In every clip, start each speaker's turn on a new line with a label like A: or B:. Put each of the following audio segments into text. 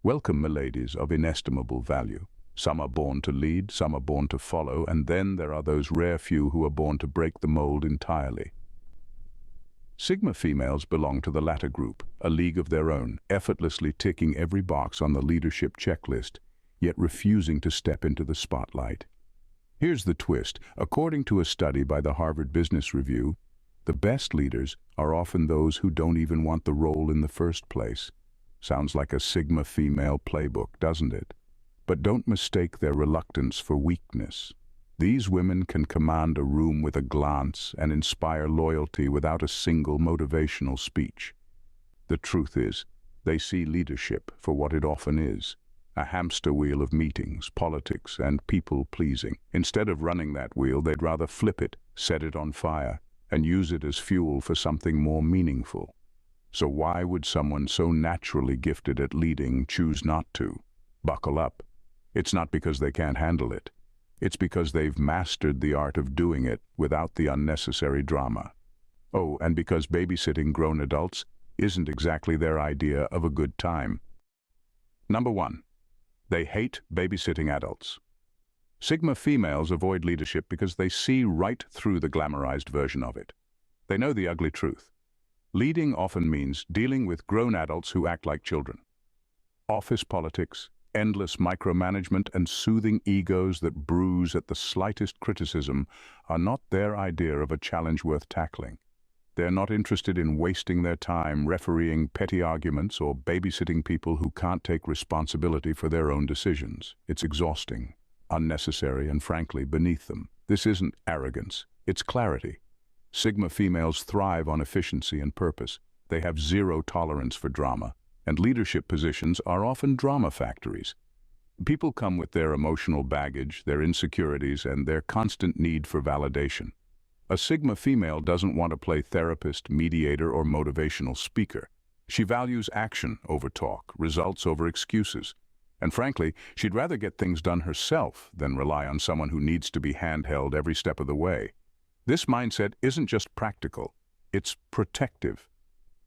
A: Welcome, miladies of inestimable value. Some are born to lead, some are born to follow, and then there are those rare few who are born to break the mold entirely. Sigma females belong to the latter group, a league of their own, effortlessly ticking every box on the leadership checklist, yet refusing to step into the spotlight. Here's the twist. According to a study by the Harvard Business Review, the best leaders are often those who don't even want the role in the first place. Sounds like a Sigma female playbook, doesn't it? But don't mistake their reluctance for weakness. These women can command a room with a glance and inspire loyalty without a single motivational speech. The truth is, they see leadership for what it often is, a hamster wheel of meetings, politics, and people-pleasing. Instead of running that wheel, they'd rather flip it, set it on fire, and use it as fuel for something more meaningful. So why would someone so naturally gifted at leading choose not to? Buckle up. It's not because they can't handle it. It's because they've mastered the art of doing it without the unnecessary drama. Oh, and because babysitting grown adults isn't exactly their idea of a good time. Number 1. They hate babysitting adults. Sigma females avoid leadership because they see right through the glamorized version of it. They know the ugly truth. Leading often means dealing with grown adults who act like children. Office politics, endless micromanagement, and soothing egos that bruise at the slightest criticism are not their idea of a challenge worth tackling. They're not interested in wasting their time refereeing petty arguments or babysitting people who can't take responsibility for their own decisions. It's exhausting, unnecessary, and frankly beneath them. This isn't arrogance, it's clarity. Sigma females thrive on efficiency and purpose. They have zero tolerance for drama, and leadership positions are often drama factories. People come with their emotional baggage, their insecurities, and their constant need for validation. A Sigma female doesn't want to play therapist, mediator, or motivational speaker. She values action over talk, results over excuses. And frankly, she'd rather get things done herself than rely on someone who needs to be handheld every step of the way. This mindset isn't just practical, it's protective.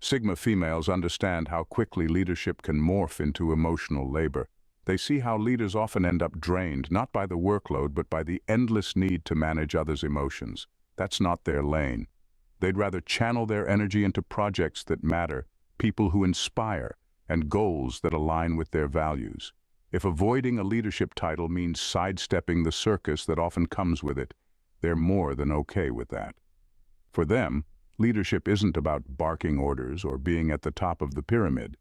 A: Sigma females understand how quickly leadership can morph into emotional labor. They see how leaders often end up drained, not by the workload, but by the endless need to manage others' emotions. That's not their lane. They'd rather channel their energy into projects that matter, people who inspire, and goals that align with their values. If avoiding a leadership title means sidestepping the circus that often comes with it, they're more than okay with that. For them, leadership isn't about barking orders or being at the top of the pyramid.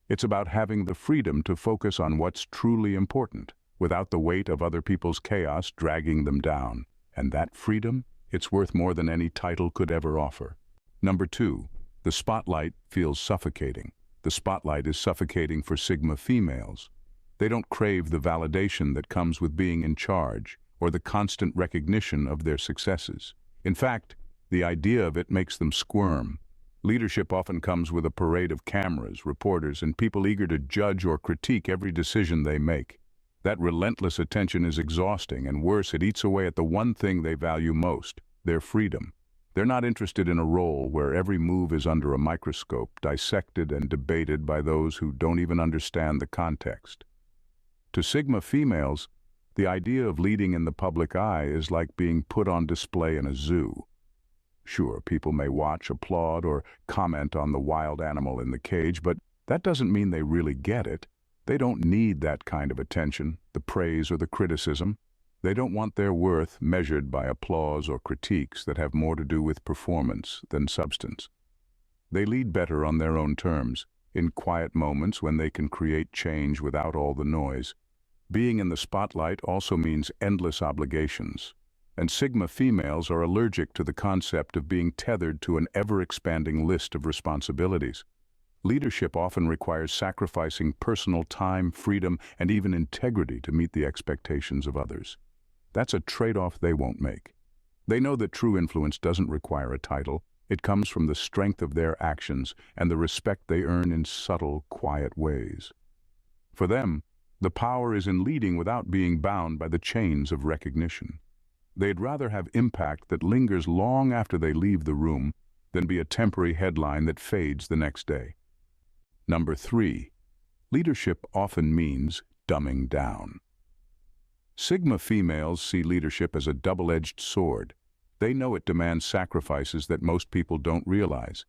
A: It's about having the freedom to focus on what's truly important, without the weight of other people's chaos dragging them down. And that freedom, it's worth more than any title could ever offer. Number 2, the spotlight feels suffocating. The spotlight is suffocating for Sigma females. They don't crave the validation that comes with being in charge, or the constant recognition of their successes. In fact, the idea of it makes them squirm. Leadership often comes with a parade of cameras, reporters, and people eager to judge or critique every decision they make. That relentless attention is exhausting, and worse, it eats away at the one thing they value most, their freedom. They're not interested in a role where every move is under a microscope, dissected and debated by those who don't even understand the context. To Sigma females, the idea of leading in the public eye is like being put on display in a zoo. Sure, people may watch, applaud, or comment on the wild animal in the cage, but that doesn't mean they really get it. They don't need that kind of attention, the praise or the criticism. They don't want their worth measured by applause or critiques that have more to do with performance than substance. They lead better on their own terms, in quiet moments when they can create change without all the noise. Being in the spotlight also means endless obligations, and Sigma females are allergic to the concept of being tethered to an ever-expanding list of responsibilities. Leadership often requires sacrificing personal time, freedom, and even integrity to meet the expectations of others. That's a trade-off they won't make. They know that true influence doesn't require a title. It comes from the strength of their actions and the respect they earn in subtle, quiet ways. For them, the power is in leading without being bound by the chains of recognition. They'd rather have impact that lingers long after they leave the room than be a temporary headline that fades the next day. Number 3, Leadership often means dumbing down. Sigma females see leadership as a double-edged sword. They know it demands sacrifices that most people don't realize.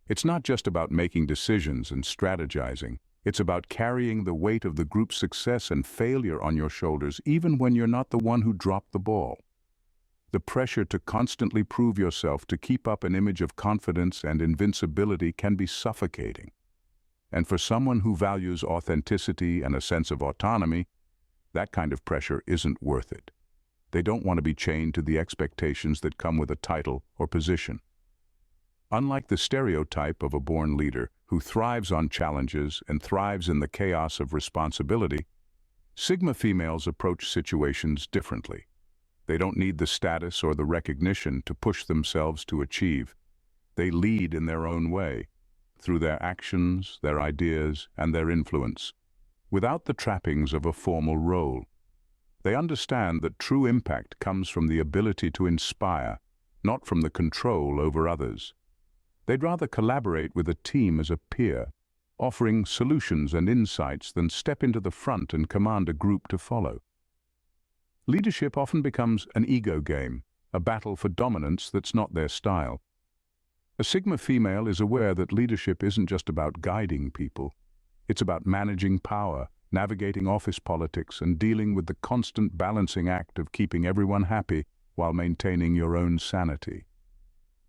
A: It's not just about making decisions and strategizing. It's about carrying the weight of the group's success and failure on your shoulders, even when you're not the one who dropped the ball. The pressure to constantly prove yourself, to keep up an image of confidence and invincibility, can be suffocating. And for someone who values authenticity and a sense of autonomy, that kind of pressure isn't worth it. They don't want to be chained to the expectations that come with a title or position. Unlike the stereotype of a born leader who thrives on challenges and thrives in the chaos of responsibility, Sigma females approach situations differently. They don't need the status or the recognition to push themselves to achieve. They lead in their own way, through their actions, their ideas, and their influence, without the trappings of a formal role. They understand that true impact comes from the ability to inspire, not from the control over others. They'd rather collaborate with a team as a peer, offering solutions and insights, than step into the front and command a group to follow. Leadership often becomes an ego game, a battle for dominance that's not their style. A Sigma female is aware that leadership isn't just about guiding people. It's about managing power, navigating office politics, and dealing with the constant balancing act of keeping everyone happy while maintaining your own sanity.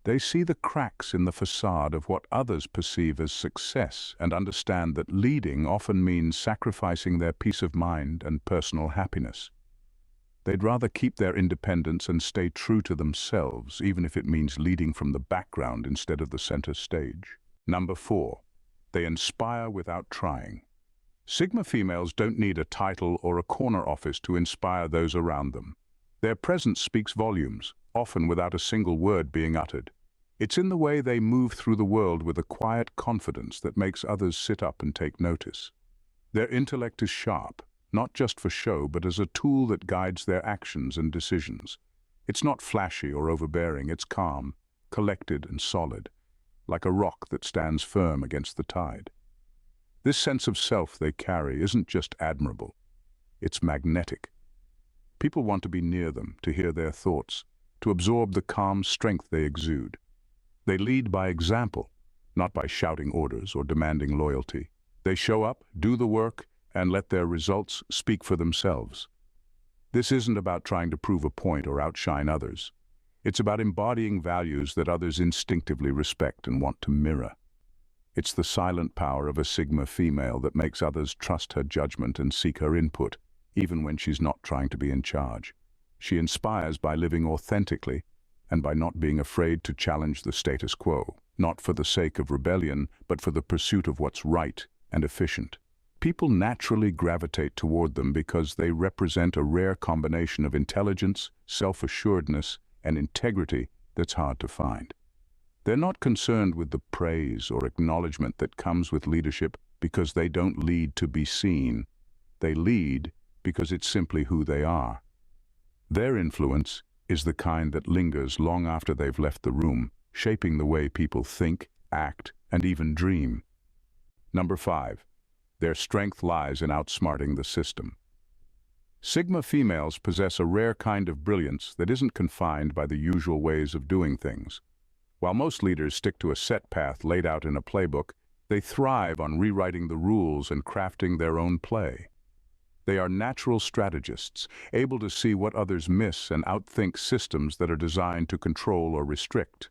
A: They see the cracks in the facade of what others perceive as success and understand that leading often means sacrificing their peace of mind and personal happiness. They'd rather keep their independence and stay true to themselves, even if it means leading from the background instead of the center stage. Number 4. They inspire without trying. Sigma females don't need a title or a corner office to inspire those around them. Their presence speaks volumes, often without a single word being uttered. It's in the way they move through the world with a quiet confidence that makes others sit up and take notice. Their intellect is sharp, not just for show, but as a tool that guides their actions and decisions. It's not flashy or overbearing, it's calm, collected and solid, like a rock that stands firm against the tide. This sense of self they carry isn't just admirable, it's magnetic. People want to be near them, to hear their thoughts, to absorb the calm strength they exude. They lead by example, not by shouting orders or demanding loyalty. They show up, do the work, and let their results speak for themselves. This isn't about trying to prove a point or outshine others. It's about embodying values that others instinctively respect and want to mirror. It's the silent power of a Sigma female that makes others trust her judgment and seek her input, even when she's not trying to be in charge. She inspires by living authentically and by not being afraid to challenge the status quo, not for the sake of rebellion, but for the pursuit of what's right and efficient. People naturally gravitate toward them because they represent a rare combination of intelligence, self-assuredness, and integrity that's hard to find. They're not concerned with the praise or acknowledgement that comes with leadership because they don't lead to be seen. They lead because it's simply who they are. Their influence is the kind that lingers long after they've left the room, shaping the way people think, act, and even dream. Number 5. Their strength lies in outsmarting the system. Sigma females possess a rare kind of brilliance that isn't confined by the usual ways of doing things. While most leaders stick to a set path laid out in a playbook, they thrive on rewriting the rules and crafting their own play. They are natural strategists, able to see what others miss and outthink systems that are designed to control or restrict.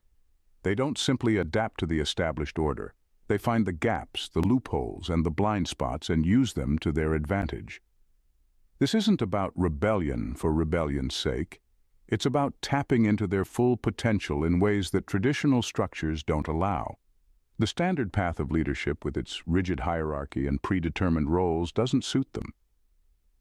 A: They don't simply adapt to the established order. They find the gaps, the loopholes, and the blind spots and use them to their advantage. This isn't about rebellion for rebellion's sake. It's about tapping into their full potential in ways that traditional structures don't allow. The standard path of leadership, with its rigid hierarchy and predetermined roles, doesn't suit them.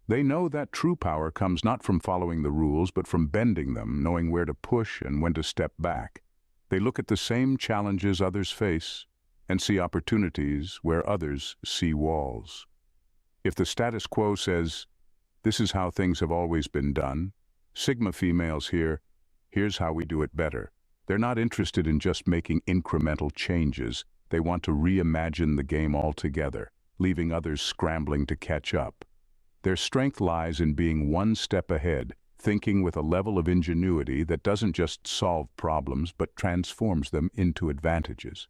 A: They know that true power comes not from following the rules, but from bending them, knowing where to push and when to step back. They look at the same challenges others face and see opportunities where others see walls. If the status quo says, "This is how things have always been done," Sigma females here's how we do it better. They're not interested in just making incremental changes. They want to reimagine the game altogether. leaving others scrambling to catch up. Their strength lies in being one step ahead, thinking with a level of ingenuity that doesn't just solve problems but transforms them into advantages.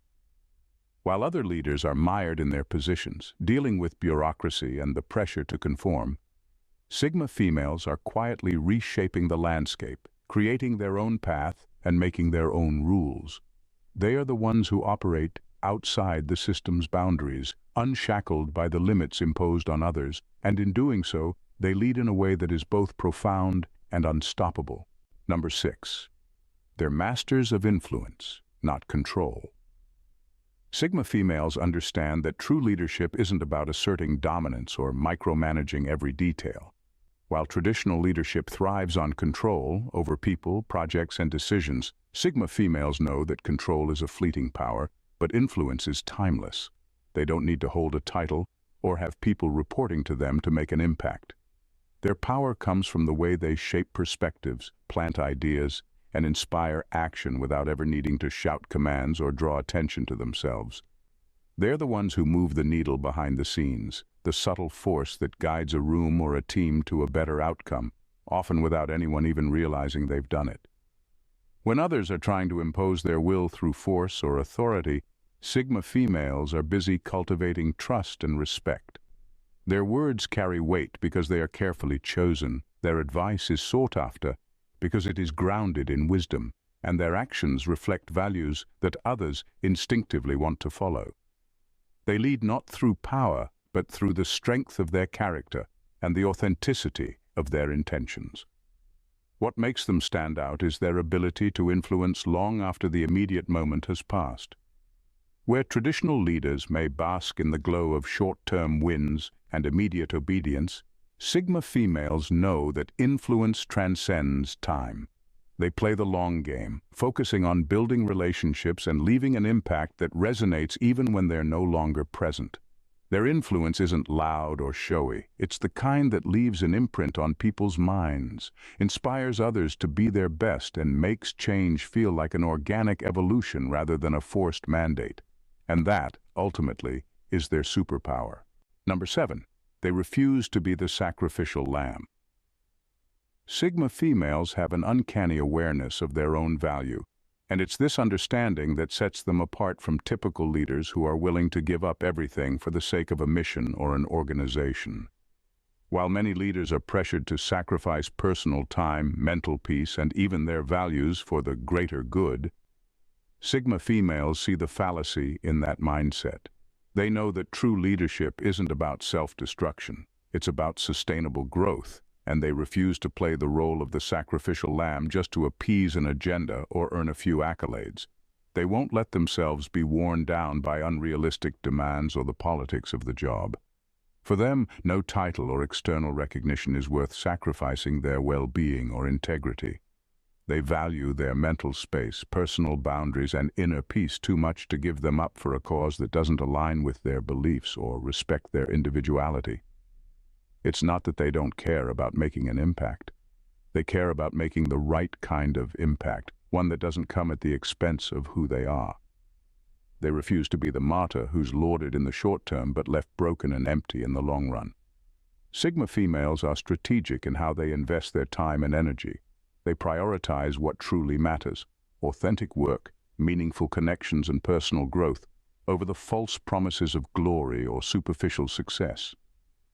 A: While other leaders are mired in their positions, dealing with bureaucracy and the pressure to conform, Sigma females are quietly reshaping the landscape, creating their own path and making their own rules. They are the ones who operate outside the system's boundaries, unshackled by the limits imposed on others, and in doing so, they lead in a way that is both profound and unstoppable. Number 6. They're masters of influence, not control. Sigma females understand that true leadership isn't about asserting dominance or micromanaging every detail. While traditional leadership thrives on control over people, projects, and decisions, Sigma females know that control is a fleeting power, but influence is timeless. They don't need to hold a title or have people reporting to them to make an impact. Their power comes from the way they shape perspectives, plant ideas, and inspire action without ever needing to shout commands or draw attention to themselves. They're the ones who move the needle behind the scenes, the subtle force that guides a room or a team to a better outcome, often without anyone even realizing they've done it. When others are trying to impose their will through force or authority, Sigma females are busy cultivating trust and respect. Their words carry weight because they are carefully chosen, their advice is sought after because it is grounded in wisdom, and their actions reflect values that others instinctively want to follow. They lead not through power, but through the strength of their character and the authenticity of their intentions. What makes them stand out is their ability to influence long after the immediate moment has passed. Where traditional leaders may bask in the glow of short-term wins and immediate obedience, Sigma females know that influence transcends time. They play the long game, focusing on building relationships and leaving an impact that resonates even when they're no longer present. Their influence isn't loud or showy. It's the kind that leaves an imprint on people's minds, inspires others to be their best, and makes change feel like an organic evolution rather than a forced mandate. And that, ultimately, is their superpower. Number 7. They refuse to be the sacrificial lamb. Sigma females have an uncanny awareness of their own value, and it's this understanding that sets them apart from typical leaders who are willing to give up everything for the sake of a mission or an organization. While many leaders are pressured to sacrifice personal time, mental peace, and even their values for the greater good, Sigma females see the fallacy in that mindset. They know that true leadership isn't about self-destruction. It's about sustainable growth, and they refuse to play the role of the sacrificial lamb just to appease an agenda or earn a few accolades. They won't let themselves be worn down by unrealistic demands or the politics of the job. For them, no title or external recognition is worth sacrificing their well-being or integrity. They value their mental space, personal boundaries, and inner peace too much to give them up for a cause that doesn't align with their beliefs or respect their individuality. It's not that they don't care about making an impact. They care about making the right kind of impact, one that doesn't come at the expense of who they are. They refuse to be the martyr who's lauded in the short term but left broken and empty in the long run. Sigma females are strategic in how they invest their time and energy. They prioritize what truly matters: authentic work, meaningful connections, and personal growth over the false promises of glory or superficial success.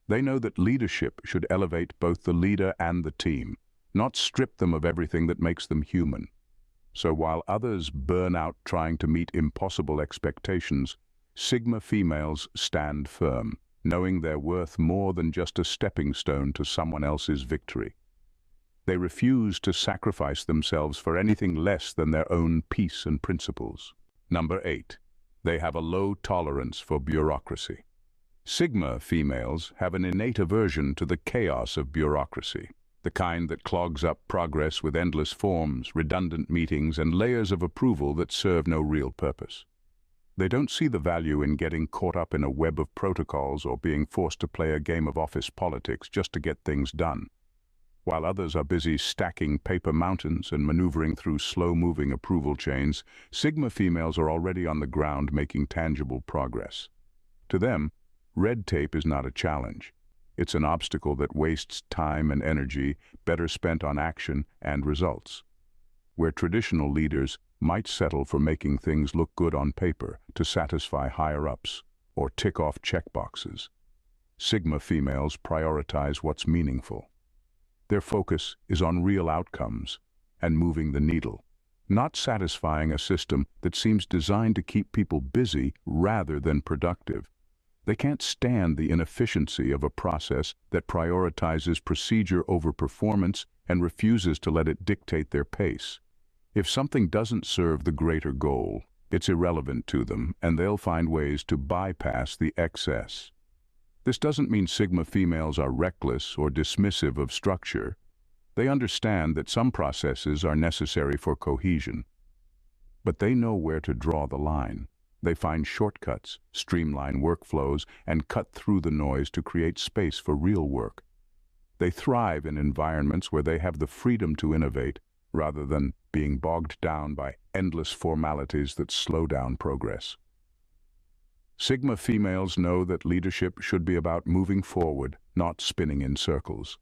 A: They know that leadership should elevate both the leader and the team, not strip them of everything that makes them human. So while others burn out trying to meet impossible expectations, Sigma females stand firm, knowing they're worth more than just a stepping stone to someone else's victory. They refuse to sacrifice themselves for anything less than their own peace and principles. Number 8. They have a low tolerance for bureaucracy. Sigma females have an innate aversion to the chaos of bureaucracy, the kind that clogs up progress with endless forms, redundant meetings, and layers of approval that serve no real purpose. They don't see the value in getting caught up in a web of protocols or being forced to play a game of office politics just to get things done. While others are busy stacking paper mountains and maneuvering through slow-moving approval chains, Sigma females are already on the ground making tangible progress. To them, Red tape is not a challenge. It's an obstacle that wastes time and energy better spent on action and results. Where traditional leaders might settle for making things look good on paper to satisfy higher-ups or tick off checkboxes, Sigma females prioritize what's meaningful. Their focus is on real outcomes and moving the needle, not satisfying a system that seems designed to keep people busy rather than productive. They can't stand the inefficiency of a process that prioritizes procedure over performance and refuses to let it dictate their pace. If something doesn't serve the greater goal, it's irrelevant to them, and they'll find ways to bypass the excess. This doesn't mean Sigma females are reckless or dismissive of structure. They understand that some processes are necessary for cohesion, but they know where to draw the line. They find shortcuts, streamline workflows, and cut through the noise to create space for real work. They thrive in environments where they have the freedom to innovate rather than being bogged down by endless formalities that slow down progress. Sigma females know that leadership should be about moving forward, not spinning in circles.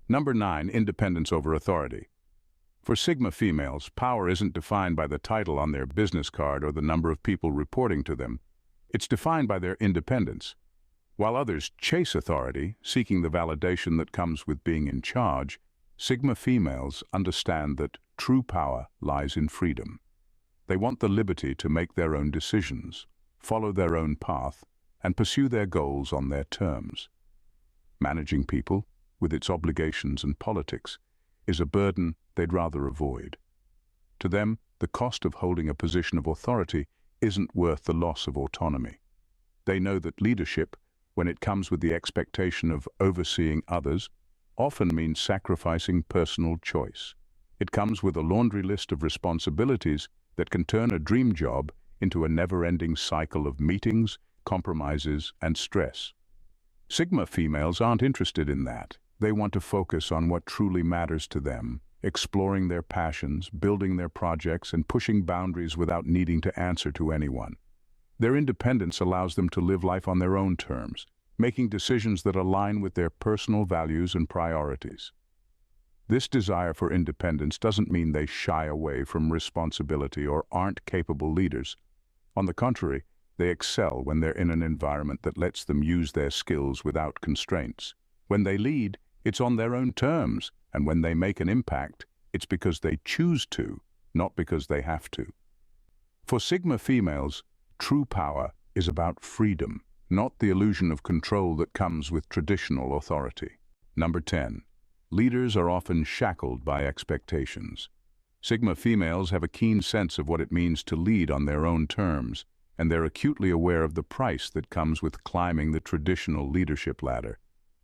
A: Number 9, independence over authority. For Sigma females, power isn't defined by the title on their business card or the number of people reporting to them. It's defined by their independence. While others chase authority, seeking the validation that comes with being in charge, Sigma females understand that true power lies in freedom. They want the liberty to make their own decisions, follow their own path, and pursue their goals on their terms. Managing people, with its obligations and politics, is a burden they'd rather avoid. To them, the cost of holding a position of authority isn't worth the loss of autonomy. They know that leadership, when it comes with the expectation of overseeing others, often means sacrificing personal choice. It comes with a laundry list of responsibilities that can turn a dream job into a never-ending cycle of meetings, compromises, and stress. Sigma females aren't interested in that. They want to focus on what truly matters to them, exploring their passions, building their projects, and pushing boundaries without needing to answer to anyone. Their independence allows them to live life on their own terms, making decisions that align with their personal values and priorities. This desire for independence doesn't mean they shy away from responsibility or aren't capable leaders. On the contrary, they excel when they're in an environment that lets them use their skills without constraints. When they lead, it's on their own terms, and when they make an impact, it's because they choose to, not because they have to. For Sigma females, true power is about freedom, not the illusion of control that comes with traditional authority. Number 10. Leaders are often shackled by expectations. Sigma females have a keen sense of what it means to lead on their own terms, and they're acutely aware of the price that comes with climbing the traditional leadership ladder.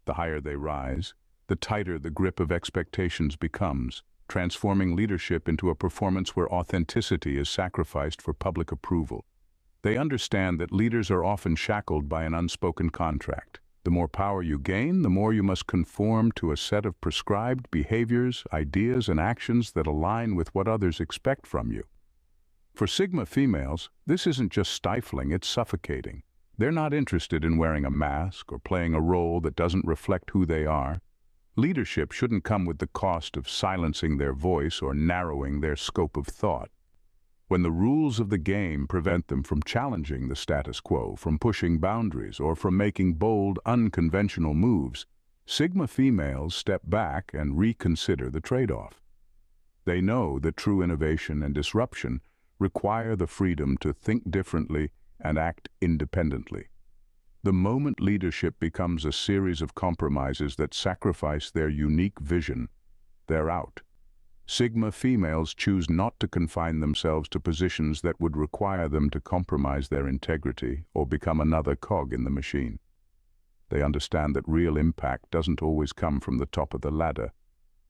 A: The higher they rise, the tighter the grip of expectations becomes, transforming leadership into a performance where authenticity is sacrificed for public approval. They understand that leaders are often shackled by an unspoken contract. The more power you gain, the more you must conform to a set of prescribed behaviors, ideas, and actions that align with what others expect from you. For Sigma females, this isn't just stifling, it's suffocating. They're not interested in wearing a mask or playing a role that doesn't reflect who they are. Leadership shouldn't come with the cost of silencing their voice or narrowing their scope of thought. When the rules of the game prevent them from challenging the status quo, from pushing boundaries, or from making bold, unconventional moves, Sigma females step back and reconsider the trade-off. They know that true innovation and disruption require the freedom to think differently and act independently. The moment leadership becomes a series of compromises that sacrifice their unique vision, they're out. Sigma females choose not to confine themselves to positions that would require them to compromise their integrity or become another cog in the machine. They understand that real impact doesn't always come from the top of the ladder.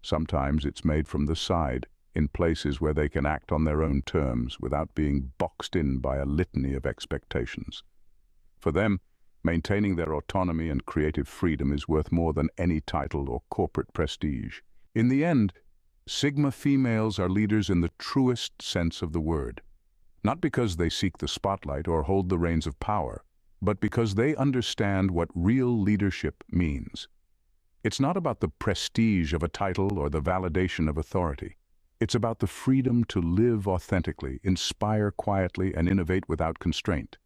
A: Sometimes it's made from the side, in places where they can act on their own terms without being boxed in by a litany of expectations. For them, maintaining their autonomy and creative freedom is worth more than any title or corporate prestige. In the end, Sigma females are leaders in the truest sense of the word. Not because they seek the spotlight or hold the reins of power, but because they understand what real leadership means. It's not about the prestige of a title or the validation of authority. It's about the freedom to live authentically, inspire quietly, and innovate without constraint.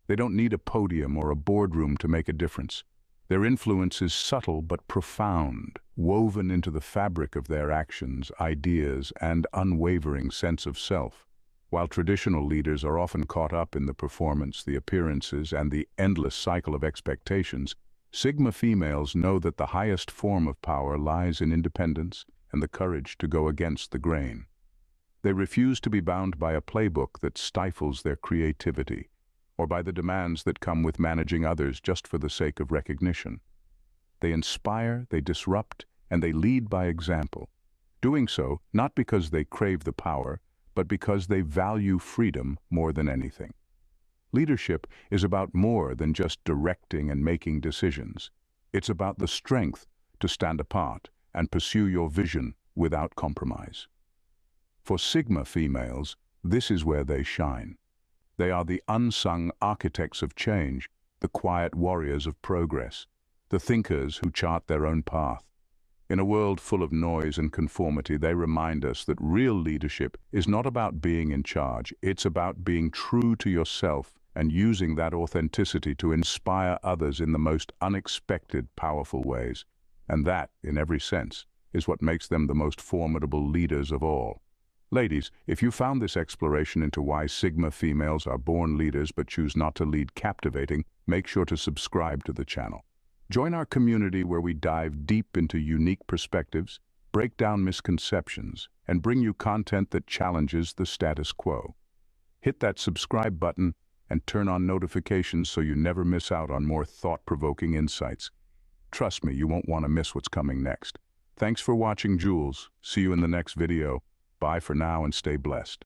A: They don't need a podium or a boardroom to make a difference. Their influence is subtle but profound, woven into the fabric of their actions, ideas, and unwavering sense of self. While traditional leaders are often caught up in the performance, the appearances, and the endless cycle of expectations, Sigma females know that the highest form of power lies in independence and the courage to go against the grain. They refuse to be bound by a playbook that stifles their creativity, or by the demands that come with managing others just for the sake of recognition. They inspire, they disrupt, and they lead by example, doing so not because they crave the power, but because they value freedom more than anything. Leadership is about more than just directing and making decisions. It's about the strength to stand apart and pursue your vision without compromise. For Sigma females, this is where they shine. They are the unsung architects of change, the quiet warriors of progress, the thinkers who chart their own path. In a world full of noise and conformity, they remind us that real leadership is not about being in charge, it's about being true to yourself and using that authenticity to inspire others in the most unexpected, powerful ways. And that, in every sense, is what makes them the most formidable leaders of all. Ladies, if you found this exploration into why Sigma females are born leaders but choose not to lead captivating, make sure to subscribe to the channel. Join our community where we dive deep into unique perspectives, break down misconceptions, and bring you content that challenges the status quo. Hit that subscribe button and turn on notifications so you never miss out on more thought-provoking insights. Trust me, you won't want to miss what's coming next. Thanks for watching, Jules. See you in the next video. Bye for now and stay blessed.